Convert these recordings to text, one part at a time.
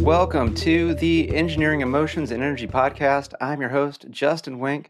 Welcome to the Engineering Emotions and Energy Podcast. I'm your host, Justin Wink.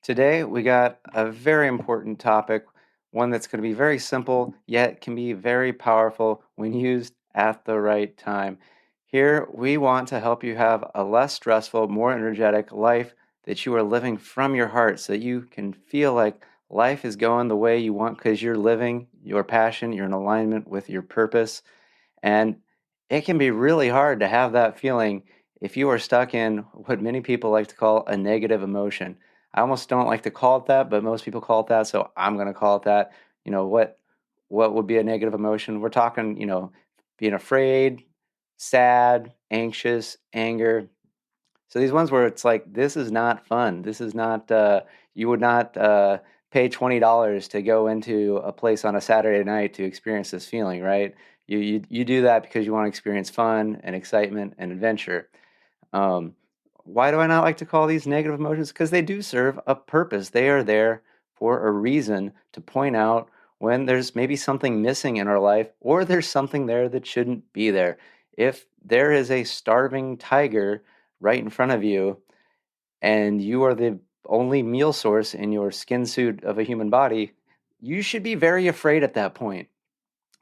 Today, we got a very important topic, one that's going to be very simple, yet can be very powerful when used at the right time. Here, we want to help you have a less stressful, more energetic life that you are living from your heart so that you can feel like life is going the way you want because you're living your passion, you're in alignment with your purpose. And it can be really hard to have that feeling if you are stuck in what many people like to call a negative emotion. I almost don't like to call it that, but most people call it that, so I'm going to call it that. What would be a negative emotion? We're talking, being afraid, sad, anxious, anger. So these ones where it's like, this is not fun. This is not, you would not pay $20 to go into a place on a Saturday night to experience this feeling, right? You do that because you want to experience fun and excitement and adventure. Um, why do I not like to call these negative emotions? Because they do serve a purpose. They are there for a reason to point out when there's maybe something missing in our life or there's something there that shouldn't be there. If there is a starving tiger right in front of you and you are the only meal source in your skin suit of a human body, you should be very afraid at that point.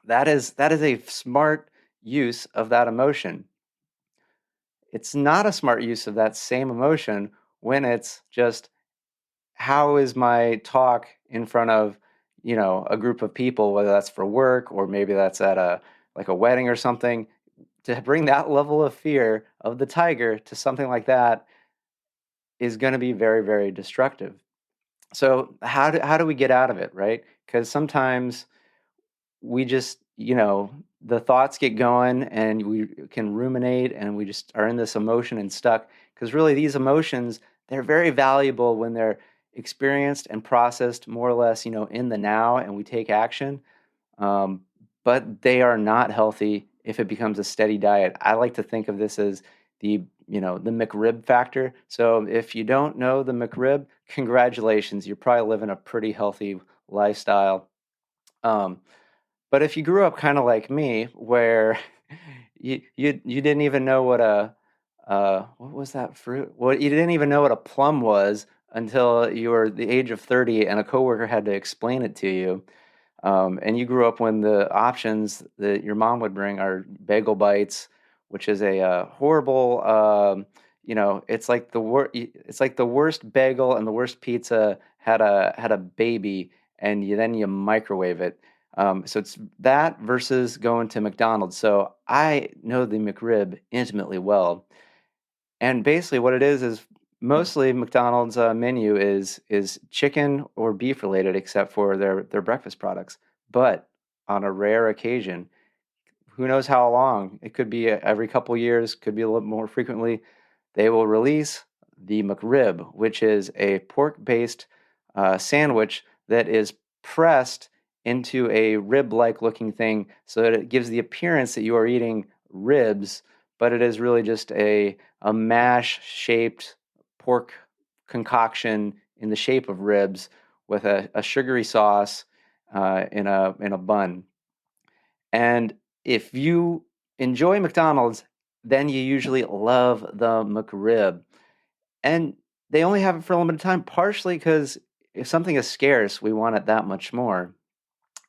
That is a smart use of that emotion. It's not a smart use of that same emotion when it's just, how is my talk in front of, a group of people, whether that's for work or maybe that's at a wedding or something. To bring that level of fear of the tiger to something like that is going to be very, very destructive. So how do we get out of it, right? Because sometimes we just, the thoughts get going and we can ruminate and we just are in this emotion and stuck. Because really, these emotions, they're very valuable when they're experienced and processed more or less, in the now, and we take action. Um, but they are not healthy if it becomes a steady diet. I like to think of this as the McRib factor. So if you don't know the McRib, congratulations, you're probably living a pretty healthy lifestyle. Um, but if you grew up kind of like me, where you didn't even know what a what was that fruit? What you didn't even know what a plum was until you were the age of 30, and a coworker had to explain it to you. And you grew up when the options that your mom would bring are bagel bites, which is a horrible. It's like the worst bagel and the worst pizza had a baby, and then you microwave it. So it's that versus going to McDonald's. So I know the McRib intimately well, and basically what it is mostly McDonald's menu is chicken or beef related, except for their breakfast products. But on a rare occasion, who knows how long? It could be every couple years, could be a little more frequently. They will release the McRib, which is a pork-based sandwich that is pressed into a rib-like looking thing so that it gives the appearance that you are eating ribs, but it is really just a mash-shaped pork concoction in the shape of ribs with a sugary sauce in a bun. And if you enjoy McDonald's, then you usually love the McRib. And they only have it for a limited time, partially because if something is scarce, we want it that much more.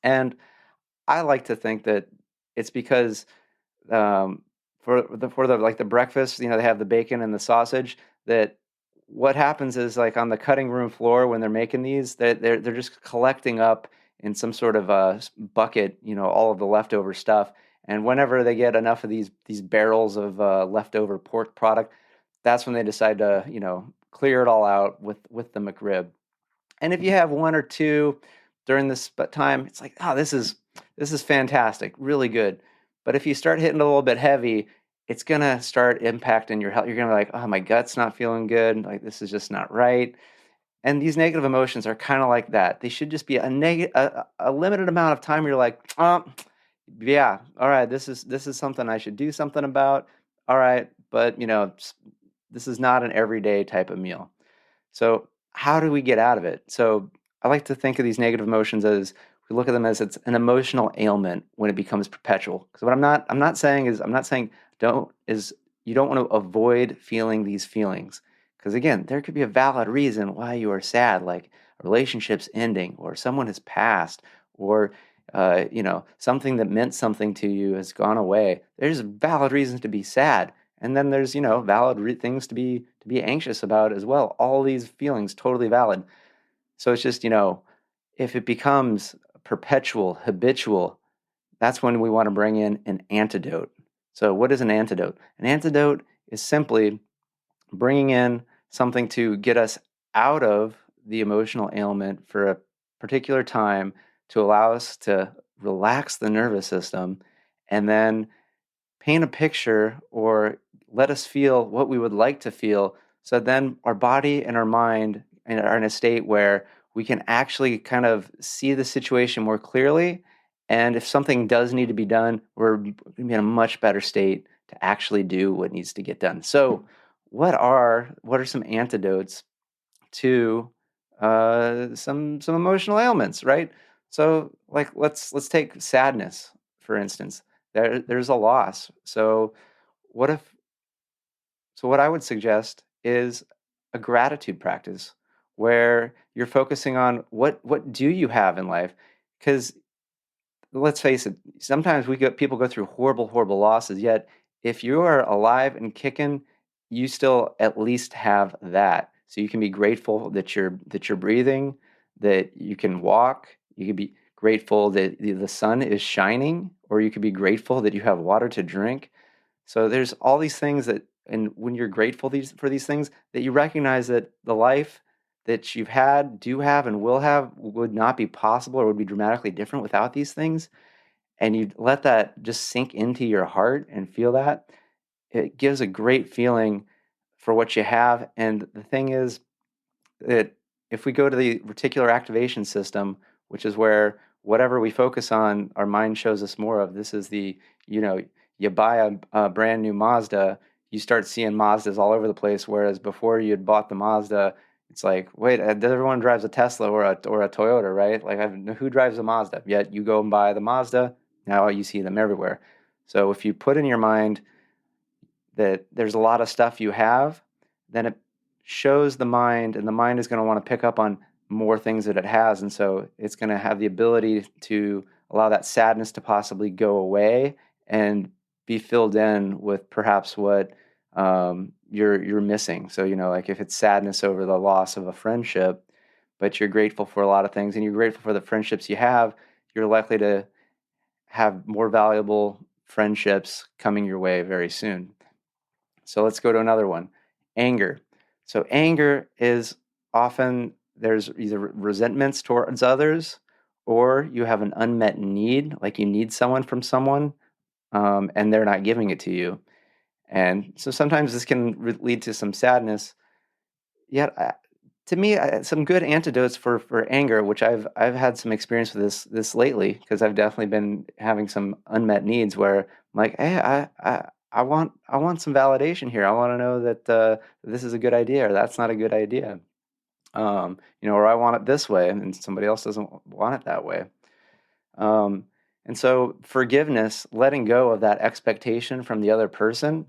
And I like to think that it's because um, for the like the breakfast, they have the bacon and the sausage. That what happens is, like, on the cutting room floor when they're making these, they're just collecting up in some sort of bucket, all of the leftover stuff. And whenever they get enough of these barrels of leftover pork product, that's when they decide to clear it all out with the McRib. And if you have one or two during this time, it's like, oh, this is fantastic, really good. But if you start hitting a little bit heavy, it's gonna start impacting your health. You're gonna be like, oh, my gut's not feeling good. Like, this is just not right. And these negative emotions are kind of like that. They should just be a limited amount of time where you're like, oh, yeah, all right, this is something I should do something about. All right, but this is not an everyday type of meal. So how do we get out of it? So I like to think of these negative emotions as, we look at them as, it's an emotional ailment when it becomes perpetual. Because what I'm not saying don't is you don't want to avoid feeling these feelings. Because again, there could be a valid reason why you are sad, like a relationship's ending, or someone has passed, or something that meant something to you has gone away. There's valid reasons to be sad, and then there's valid things to be anxious about as well. All these feelings totally valid. So it's just if it becomes perpetual, habitual, that's when we want to bring in an antidote. So what is an antidote? An antidote is simply bringing in something to get us out of the emotional ailment for a particular time to allow us to relax the nervous system and then paint a picture or let us feel what we would like to feel so then our body and our mind are in a state where we can actually kind of see the situation more clearly, and if something does need to be done, we're going to be in a much better state to actually do what needs to get done. So what are some antidotes to some emotional ailments, right? So like let's take sadness for instance. There's a loss. What if what I would suggest is a gratitude practice where you're focusing on what do you have in life? Because let's face it, sometimes people go through horrible losses, yet if you are alive and kicking, you still at least have that. So you can be grateful that you're breathing, that you can walk, you can be grateful that the sun is shining, or you could be grateful that you have water to drink. So there's all these things and when you're grateful for these things, that you recognize that the life that you've had, do have, and will have would not be possible or would be dramatically different without these things. And you let that just sink into your heart and feel that. It gives a great feeling for what you have. And the thing is, that if we go to the reticular activation system, which is where whatever we focus on, our mind shows us more of. This is you buy a brand new Mazda, you start seeing Mazdas all over the place, whereas before you had bought the Mazda, it's like, wait, everyone drives a Tesla or a Toyota, right? Like, who drives a Mazda? Yet you go and buy the Mazda, now you see them everywhere. So if you put in your mind that there's a lot of stuff you have, then it shows the mind, and the mind is going to want to pick up on more things that it has. And so it's going to have the ability to allow that sadness to possibly go away and be filled in with perhaps what you're missing. So, like if it's sadness over the loss of a friendship, but you're grateful for a lot of things and you're grateful for the friendships you have, you're likely to have more valuable friendships coming your way very soon. So let's go to another one. Anger. So anger is often there's either resentments towards others, or you have an unmet need, like you need someone from someone, and they're not giving it to you. And so sometimes this can lead to some sadness. Yet, to me, some good antidotes for anger, which I've had some experience with this lately, because I've definitely been having some unmet needs where I'm like, hey, I want some validation here. I want to know that this is a good idea or that's not a good idea. Or I want it this way, and somebody else doesn't want it that way. And so forgiveness, letting go of that expectation from the other person,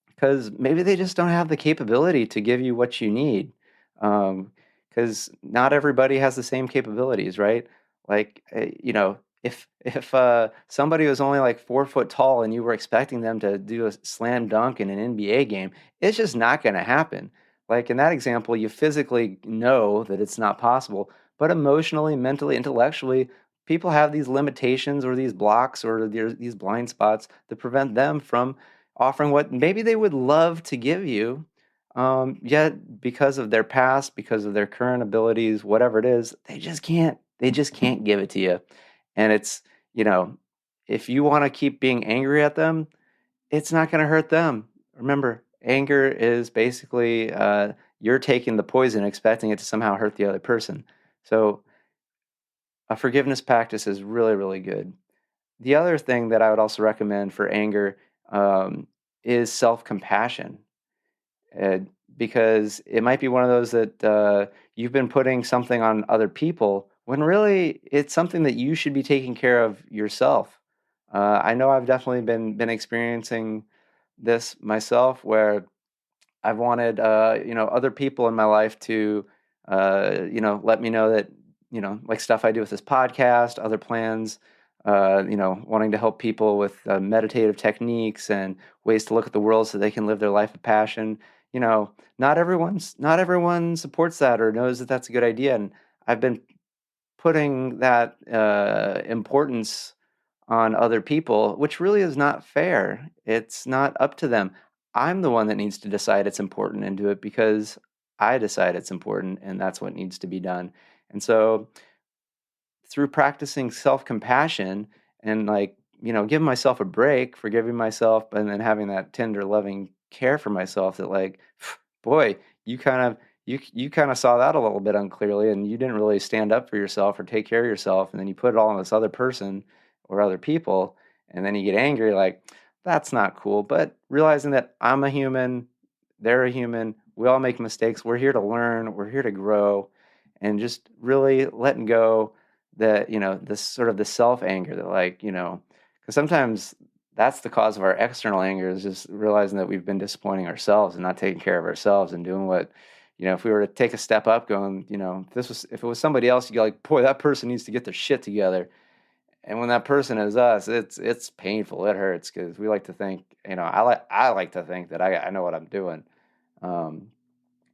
because maybe they just don't have the capability to give you what you need. Because not everybody has the same capabilities, right? Like, if somebody was only like 4 foot tall and you were expecting them to do a slam dunk in an NBA game, it's just not going to happen. Like in that example, you physically know that it's not possible, but emotionally, mentally, intellectually, people have these limitations or these blocks or these blind spots that prevent them from offering what maybe they would love to give you, yet because of their past, because of their current abilities, whatever it is, they just can't. They just can't give it to you. And it's you know, if you want to keep being angry at them, it's not going to hurt them. Remember, anger is basically you're taking the poison, expecting it to somehow hurt the other person. So a forgiveness practice is really, really good. The other thing that I would also recommend for anger is self-compassion, uh, because it might be one of those that you've been putting something on other people when really it's something that you should be taking care of yourself. I know I've definitely been experiencing this myself where I've wanted, other people in my life to, let me know that, like stuff I do with this podcast, other plans, wanting to help people with meditative techniques and ways to look at the world so they can live their life of passion. Not everyone supports that or knows that that's a good idea, and I've been putting that importance on other people, which really is not fair. It's not up to them. I'm the one that needs to decide it's important and do it because I decide it's important and that's what needs to be done. And so through practicing self-compassion and giving myself a break, forgiving myself, and then having that tender, loving care for myself that boy, you kind of saw that a little bit unclearly and you didn't really stand up for yourself or take care of yourself, and then you put it all on this other person or other people, and then you get angry like that's not cool. But realizing that I'm a human, they're a human, we all make mistakes, we're here to learn, we're here to grow, and just really letting go that this sort of the self anger that because sometimes that's the cause of our external anger, is just realizing that we've been disappointing ourselves and not taking care of ourselves and doing what if we were to take a step up going, if it was somebody else, you go like, boy, that person needs to get their shit together. And when that person is us, it's painful, it hurts, because we like to think, I like to think that I know what I'm doing. um,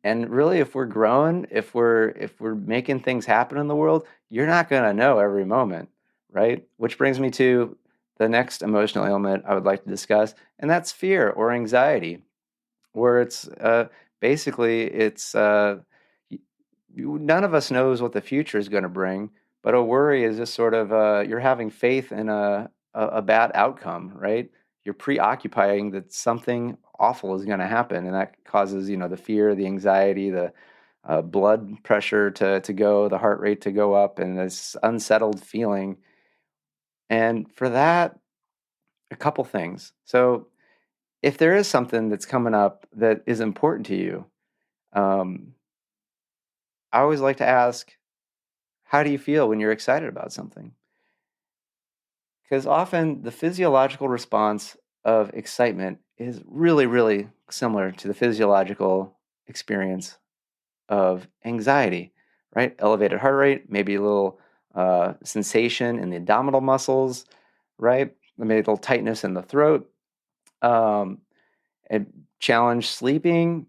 and really, if we're growing, if we're making things happen in the world, you're not going to know every moment, right? Which brings me to the next emotional ailment I would like to discuss, and that's fear or anxiety, where it's basically it's none of us knows what the future is going to bring, but a worry is just sort of you're having faith in a bad outcome, right? You're preoccupying that something awful is going to happen, and that causes the fear, the anxiety, the blood pressure to go, the heart rate to go up, and this unsettled feeling. And for that, a couple things. So if there is something that's coming up that is important to you, um, I always like to ask, how do you feel when you're excited about something? Because often the physiological response of excitement is really, really similar to the physiological experience of anxiety, right? Elevated heart rate, maybe a little sensation in the abdominal muscles, right? Maybe a little tightness in the throat, um, and challenge sleeping.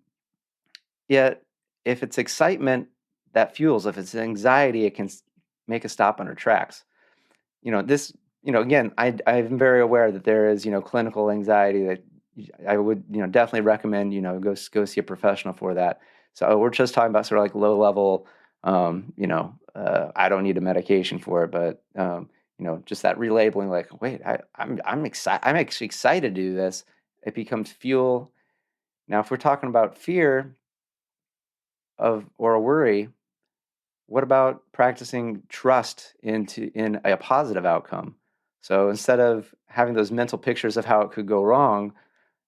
Yet, if it's excitement that fuels, if it's anxiety, it can make us stop on our tracks. This, again, I'm very aware that there is, clinical anxiety that I would, definitely recommend, go see a professional for that. So we're just talking about sort of like low level, I don't need a medication for it, but, just that relabeling, like, wait, I'm excited. I'm actually excited to do this. It becomes fuel. Now, if we're talking about fear or a worry, what about practicing trust in a positive outcome? So instead of having those mental pictures of how it could go wrong,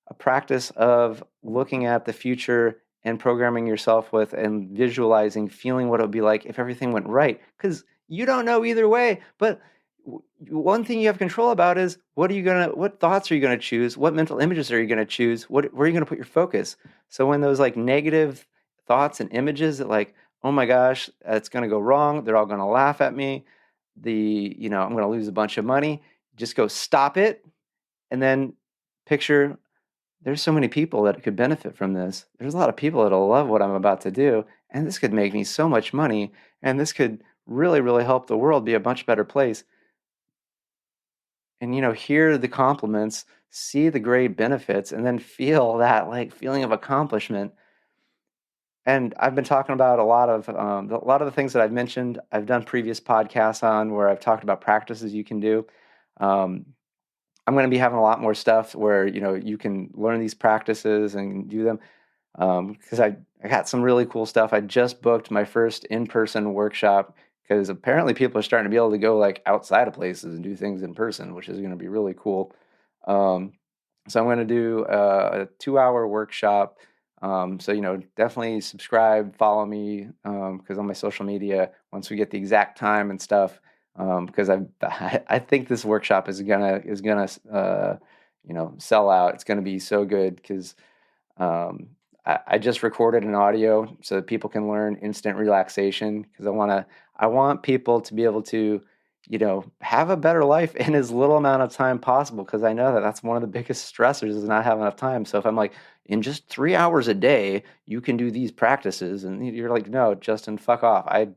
a practice of looking at the future and programming yourself with and visualizing, feeling what it would be like if everything went right. Because you don't know either way. But one thing you have control about is what thoughts are you gonna choose? What mental images are you gonna choose? Where are you gonna put your focus? So when those like negative thoughts and images that like, oh my gosh, it's gonna go wrong. They're all gonna laugh at me. I'm gonna lose a bunch of money. Just go stop it, and then picture there's so many people that could benefit from this. There's a lot of people that'll love what I'm about to do, and this could make me so much money, and this could really, really help the world be a much better place. And hear the compliments, see the great benefits, and then feel that like feeling of accomplishment. And I've been talking about a lot of the things that I've mentioned. I've done previous podcasts on where I've talked about practices you can do. Um, I'm going to be having a lot more stuff where you can learn these practices and do them, because I got some really cool stuff. I just booked my first in-person workshop because apparently people are starting to be able to go like outside of places and do things in person, which is going to be really cool. Um, so I'm going to do a 2-hour workshop. So definitely subscribe, follow me, because on my social media, once we get the exact time and stuff, because I think this workshop is gonna sell out. It's going to be so good because um, I just recorded an audio so that people can learn instant relaxation because I want people to be able to, have a better life in as little amount of time possible because I know that that's one of the biggest stressors is not having enough time. So if I'm like, in just 3 hours a day, you can do these practices, and you're like, no, Justin, fuck off. I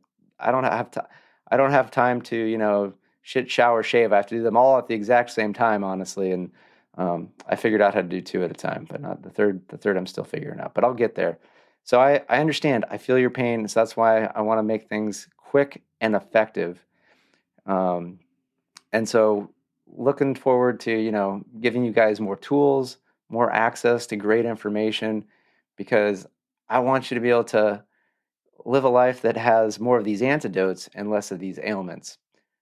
don't have to, I don't have time to, shit, shower, shave. I have to do them all at the exact same time, honestly. And I figured out how to do two at a time, but not the third. The third I'm still figuring out, but I'll get there. So I understand. I feel your pain. So that's why I want to make things quick and effective. Um, and so looking forward to, giving you guys more tools, more access to great information, because I want you to be able to live a life that has more of these antidotes and less of these ailments.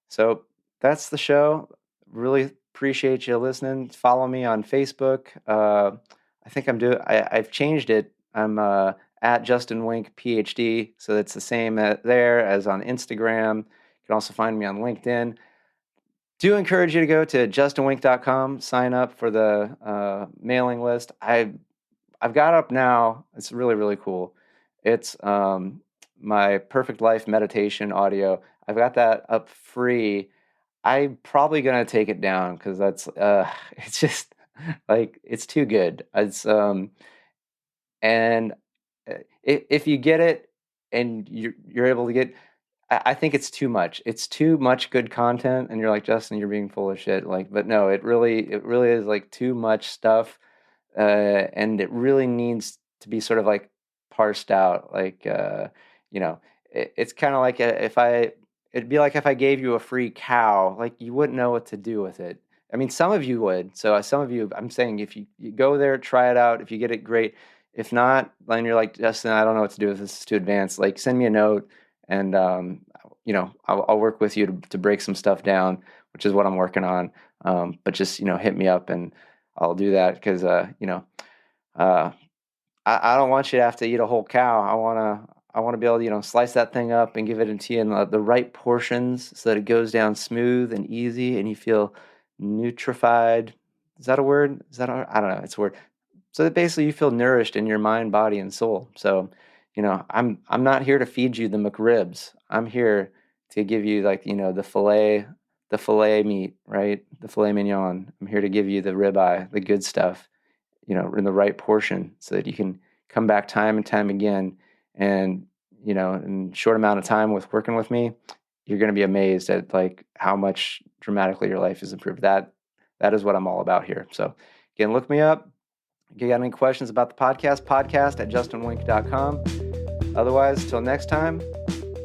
So that's the show. Really appreciate you listening. Follow me on Facebook. I think I've changed it. I'm at Justin Wink Ph.D. So it's the same there as on Instagram. You can also find me on LinkedIn. Do encourage you to go to justinwink.com, sign up for the mailing list. I've got up now. It's really, really cool. It's my Perfect Life meditation audio. I've got that up free. I'm probably gonna take it down because that's it's just like it's too good. It's and if you get it and you're able to get, I think it's too much. It's too much good content, and you're like, Justin, you're being full of shit. Like, but no, it really is like too much stuff, and it really needs to be sort of like parsed out. Like, it's kind of like it'd be like if I gave you a free cow, like you wouldn't know what to do with it. I mean, some of you would. So some of you, I'm saying, if you go there, try it out. If you get it, great. If not, then you're like, Justin, I don't know what to do with this. It's too advanced. Like, send me a note, and I'll work with you to break some stuff down, which is what I'm working on. But just hit me up, and I'll do that because uh, I don't want you to have to eat a whole cow. I wanna be able to slice that thing up and give it into you in the right portions so that it goes down smooth and easy, and you feel nutrified. Is that a word? I don't know. It's a word. So that basically you feel nourished in your mind, body, and soul. So, I'm not here to feed you the McRibs. I'm here to give you like, the filet meat, right? The filet mignon. I'm here to give you the ribeye, the good stuff, in the right portion so that you can come back time and time again. And, in a short amount of time with working with me, you're going to be amazed at like how much dramatically your life is improved. That is what I'm all about here. So again, look me up. If you got any questions about the podcast at justinwink.com. Otherwise, till next time,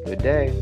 good day.